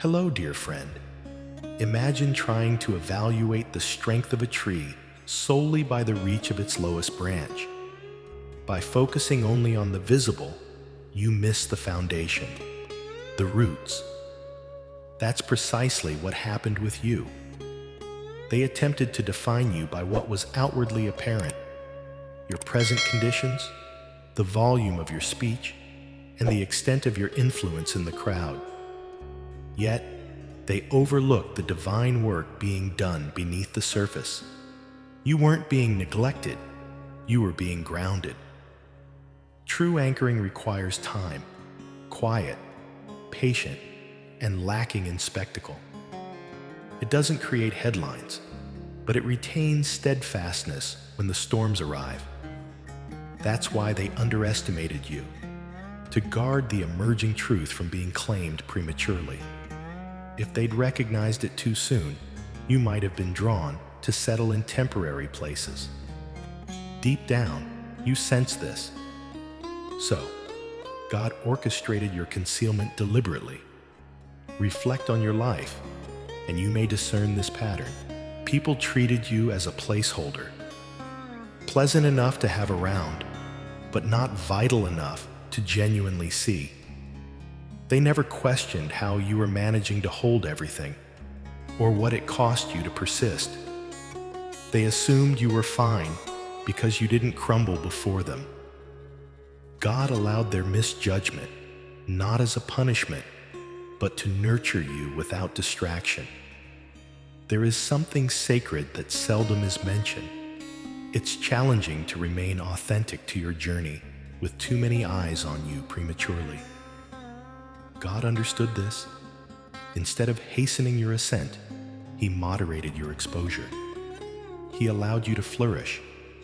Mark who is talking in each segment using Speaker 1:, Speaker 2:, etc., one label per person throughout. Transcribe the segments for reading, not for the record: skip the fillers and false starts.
Speaker 1: Hello, dear friend. Imagine trying to evaluate the strength of a tree solely by the reach of its lowest branch. By focusing only on the visible, you miss the foundation, the roots. That's precisely what happened with you. They attempted to define you by what was outwardly apparent, your present conditions, the volume of your speech, and the extent of your influence in the crowd. Yet, they overlooked the divine work being done beneath the surface. You weren't being neglected, you were being grounded. True anchoring requires time, quiet, patient, and lacking in spectacle. It doesn't create headlines, but it retains steadfastness when the storms arrive. That's why they underestimated you, to guard the emerging truth from being claimed prematurely. If they'd recognized it too soon, you might have been drawn to settle in temporary places. Deep down, you sense this. So, God orchestrated your concealment deliberately. Reflect on your life, and you may discern this pattern. People treated you as a placeholder, pleasant enough to have around, but not vital enough to genuinely see. They never questioned how you were managing to hold everything, or what it cost you to persist. They assumed you were fine because you didn't crumble before them. God allowed their misjudgment, not as a punishment, but to nurture you without distraction. There is something sacred that seldom is mentioned. It's challenging to remain authentic to your journey with too many eyes on you prematurely. God understood this. Instead of hastening your ascent, He moderated your exposure. He allowed you to flourish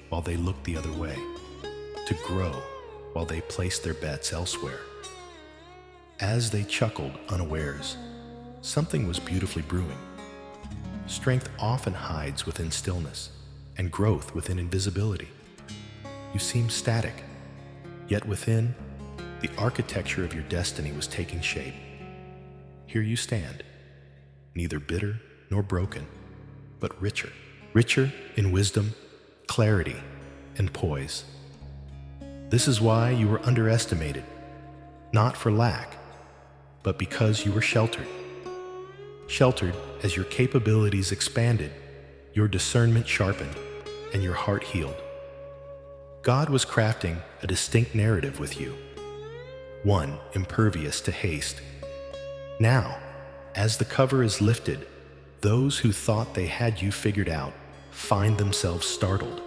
Speaker 1: while they looked the other way, to grow while they placed their bets elsewhere. As they chuckled unawares, something was beautifully brewing. Strength often hides within stillness, and growth within invisibility. You seem static, yet within, the architecture of your destiny was taking shape. Here you stand, neither bitter nor broken, but richer in wisdom, clarity, and poise. This is why you were underestimated, not for lack, but because you were sheltered. Sheltered as your capabilities expanded, your discernment sharpened, and your heart healed. God was crafting a distinct narrative with you, one impervious to haste. Now, as the cover is lifted, those who thought they had you figured out find themselves startled.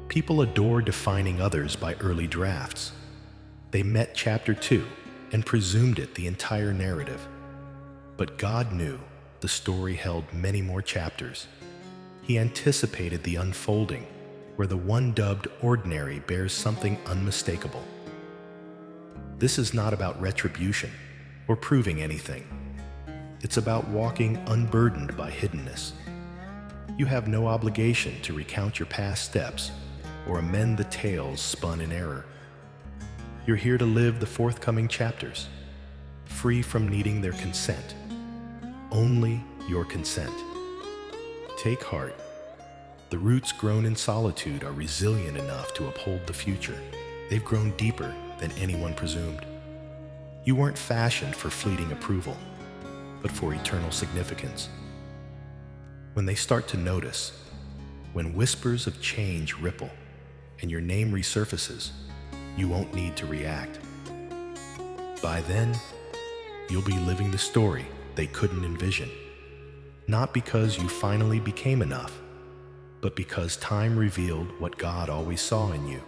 Speaker 1: People adore defining others by early drafts. They met chapter 2 and presumed it the entire narrative. But God knew the story held many more chapters. He anticipated the unfolding, where the one dubbed ordinary bears something unmistakable. This is not about retribution or proving anything. It's about walking unburdened by hiddenness. You have no obligation to recount your past steps or amend the tales spun in error. You're here to live the forthcoming chapters, free from needing their consent. Only your consent. Take heart. The roots grown in solitude are resilient enough to uphold the future. They've grown deeper than anyone presumed. You weren't fashioned for fleeting approval, but for eternal significance. When they start to notice, when whispers of change ripple and your name resurfaces, you won't need to react. By then, you'll be living the story they couldn't envision, not because you finally became enough, but because time revealed what God always saw in you.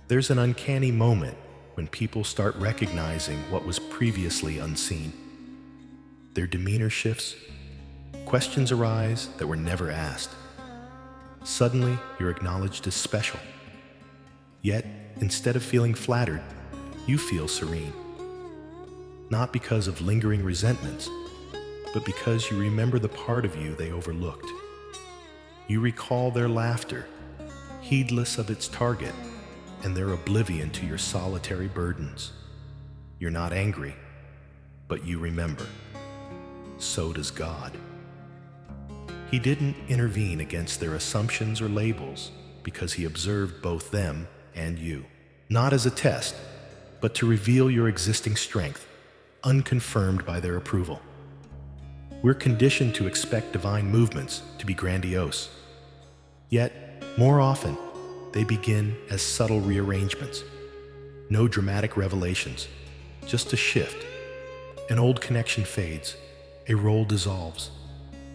Speaker 1: There's an uncanny moment when people start recognizing what was previously unseen. Their demeanor shifts, questions arise that were never asked. Suddenly, you're acknowledged as special. Yet, instead of feeling flattered, you feel serene. Not because of lingering resentments, but because you remember the part of you they overlooked. You recall their laughter, heedless of its target, and their oblivion to your solitary burdens. You're not angry, but you remember. so does God. He didn't intervene against their assumptions or labels because he observed both them and you, not as a test, but to reveal your existing strength, unconfirmed by their approval. We're conditioned to expect divine movements to be grandiose. Yet, more often, they begin as subtle rearrangements. No dramatic revelations, just a shift. An old connection fades, a role dissolves.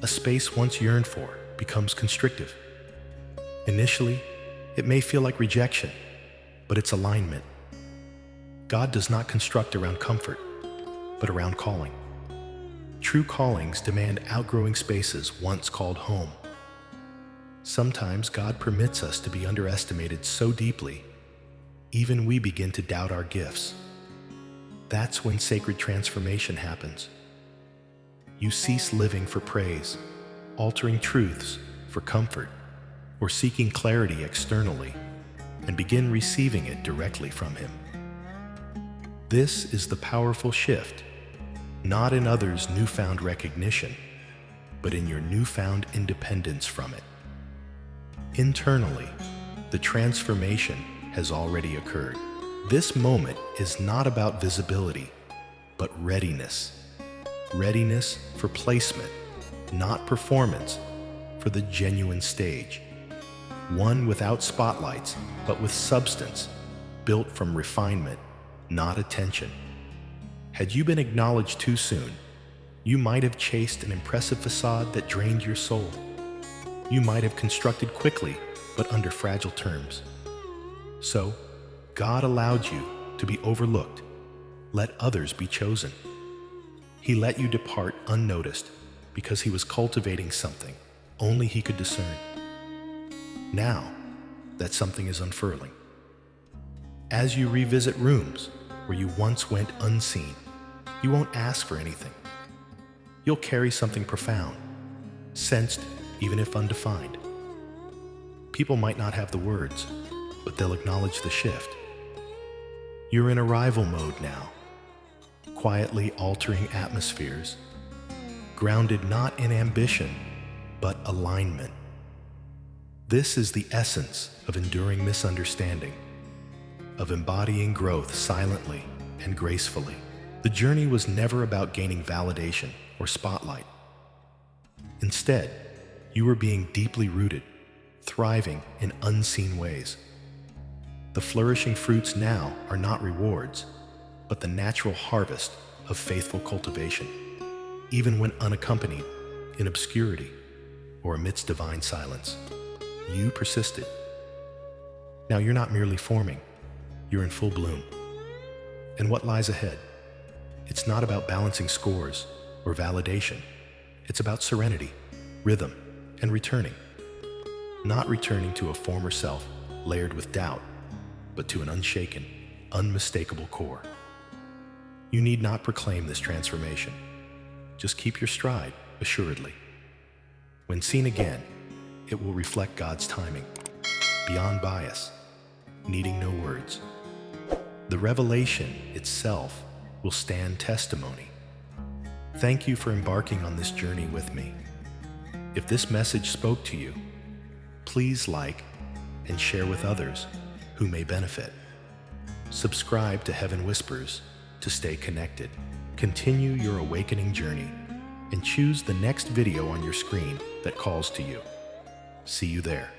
Speaker 1: A space once yearned for becomes constrictive. Initially, it may feel like rejection, but it's alignment. God does not construct around comfort, but around calling. True callings demand outgrowing spaces once called home. Sometimes God permits us to be underestimated so deeply, even we begin to doubt our gifts. That's when sacred transformation happens. You cease living for praise, altering truths for comfort, or seeking clarity externally, and begin receiving it directly from Him. This is the powerful shift, not in others' newfound recognition, but in your newfound independence from it. Internally, the transformation has already occurred. This moment is not about visibility, but readiness. Readiness for placement, not performance, for the genuine stage. One without spotlights, but with substance, built from refinement, not attention. Had you been acknowledged too soon, you might have chased an impressive facade that drained your soul. You might have constructed quickly, but under fragile terms. So, God allowed you to be overlooked. Let others be chosen. He let you depart unnoticed because He was cultivating something only He could discern. Now, that something is unfurling. As you revisit rooms where you once went unseen, you won't ask for anything. You'll carry something profound, sensed even if undefined. People might not have the words, but they'll acknowledge the shift. You're in arrival mode now, quietly altering atmospheres, grounded not in ambition, but alignment. This is the essence of enduring misunderstanding, of embodying growth silently and gracefully. The journey was never about gaining validation or spotlight. Instead, you were being deeply rooted, thriving in unseen ways. The flourishing fruits now are not rewards, but the natural harvest of faithful cultivation, even when unaccompanied, in obscurity, or amidst divine silence. You persisted. Now you're not merely forming, you're in full bloom. And what lies ahead? It's not about balancing scores or validation. It's about serenity, rhythm, and returning. Not returning to a former self layered with doubt, but to an unshaken, unmistakable core. You need not proclaim this transformation. Just keep your stride, assuredly. When seen again, it will reflect God's timing, beyond bias, needing no words. The revelation itself will stand testimony. Thank you for embarking on this journey with me. If this message spoke to you, please like and share with others who may benefit. Subscribe to Heaven Whispers to stay connected. Continue your awakening journey and choose the next video on your screen that calls to you. See you there.